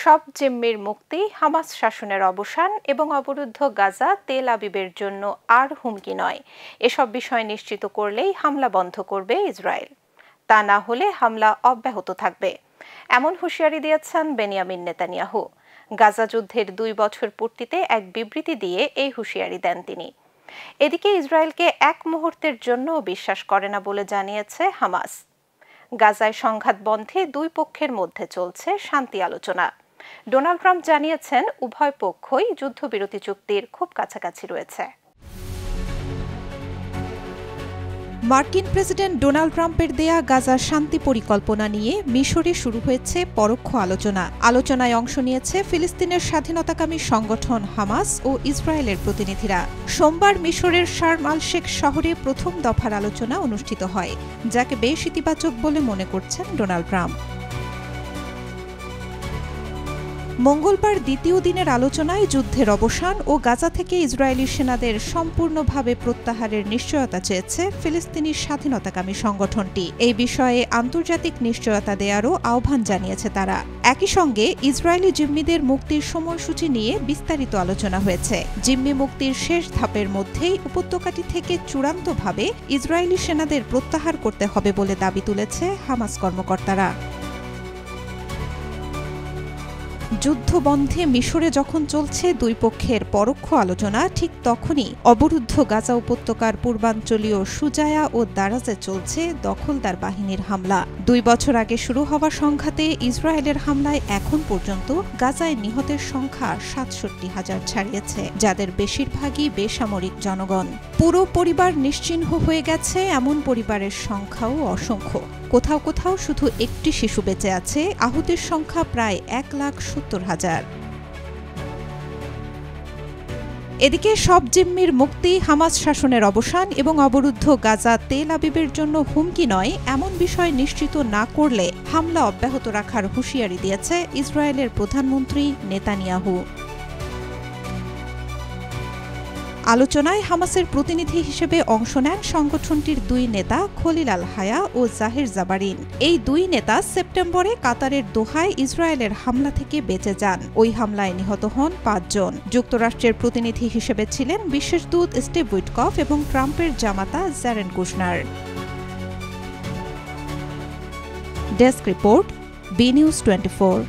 সব জিম্মির মুক্তি, হামাস শাসনের অবসান এবং অবরুদ্ধ গাজা তেল আবিবের জন্য আর হুমকি নয়। এসব বিষয় নিশ্চিত করলেই হামলা বন্ধ করবে ইসরায়েল। তা না হলে হামলা অব্যাহত থাকবে, এমন হুঁশিয়ারি দিয়েছেন বেনিয়ামিন নেতানিয়াহু। গাজা যুদ্ধের 2 বছর পূর্তিতে এক বিবৃতি দিয়ে এই হুঁশিয়ারি দেন তিনি। এদিকে ইসরায়েলকে এক মুহূর্তের জন্য বিশ্বাস করে না বলে জানিয়েছে হামাস। গাজায় সংঘাত বন্ধে দুই পক্ষের মধ্যে চলছে শান্তি আলোচনা। ডোনাল্ড ট্রাম্প জানিয়েছেন উভয় পক্ষই যুদ্ধবিরতি চুক্তির খুব কাছাকাছি রয়েছে। মার্কিন প্রেসিডেন্ট ডোনাল্ড ট্রাম্পের দেয়া গাজার শান্তি পরিকল্পনা নিয়ে মিশরে শুরু হয়েছে পরোক্ষ আলোচনা। আলোচনায় অংশ নিয়েছে ফিলিস্তিনের স্বাধীনতাকামী সংগঠন হামাস ও ইসরায়েলের প্রতিনিধিরা। সোমবার মিশরের শার্ম আল শেখ শহরে প্রথম দফার আলোচনা অনুষ্ঠিত হয়, যাকে বেশ ইতিবাচক বলে মনে করছেন ডোনাল্ড ট্রাম্প। মঙ্গলবার দ্বিতীয় দিনের আলোচনায় যুদ্ধের অবসান ও গাজা থেকে ইসরায়েলি সেনাদের সম্পূর্ণভাবে প্রত্যাহারের নিশ্চয়তা চেয়েছে ফিলিস্তিনি স্বাধীনতাকামী সংগঠনটি। এই বিষয়ে আন্তর্জাতিক নিশ্চয়তা দেওয়ারও আহ্বান জানিয়েছে তারা। একই সঙ্গে ইসরায়েলি জিম্মিদের মুক্তির সময়সূচি নিয়ে বিস্তারিত আলোচনা হয়েছে। জিম্মি মুক্তির শেষ ধাপের মধ্যেই উপত্যকাটি থেকে চূড়ান্তভাবে ইসরায়েলি সেনাদের প্রত্যাহার করতে হবে বলে দাবি তুলেছে হামাস কর্মকর্তারা। যুদ্ধবন্ধে মিশরে যখন চলছে দুই পক্ষের পরোক্ষ আলোচনা, ঠিক তখনই অবরুদ্ধ গাজা উপত্যকার পূর্বাঞ্চলীয় সুজায়া ও দারাজে চলছে দখলদার বাহিনীর হামলা। 2 বছর আগে শুরু হওয়া সংঘাতে ইসরায়েলের হামলায় এখন পর্যন্ত গাজায় নিহতের সংখ্যা 67,000 ছাড়িয়েছে, যাদের বেশিরভাগই বেসামরিক জনগণ। পুরো পরিবার নিশ্চিহ্ন হয়ে গেছে এমন পরিবারের সংখ্যাও অসংখ্য। কোথাও কোথাও শুধু একটি শিশু বেঁচে আছে। আহতের সংখ্যা প্রায় 1,70,000। এদিকে সব জিম্মির মুক্তি, হামাস শাসনের অবসান এবং অবরুদ্ধ গাজা তেল আবিবের জন্য হুমকি নয়, এমন বিষয় নিশ্চিত না করলে হামলা অব্যাহত রাখার হুঁশিয়ারি দিয়েছে ইসরায়েলের প্রধানমন্ত্রী নেতানিয়াহু। আলোচনায় হামাসের প্রতিনিধি হিসেবে অংশ নেন সংগঠনটির 2 নেতা খলিল আল হায়া ও জাহির জাবারিন। এই 2 নেতা সেপ্টেম্বরে কাতারের দোহায় ইসরায়েলের হামলা থেকে বেঁচে যান। ওই হামলায় নিহত হন 5 জন। যুক্তরাষ্ট্রের প্রতিনিধি হিসেবে ছিলেন বিশেষ দূত স্টিভ উইটকফ এবং ট্রাম্পের জামাতা Jared Kushner. Desk report, B news 24।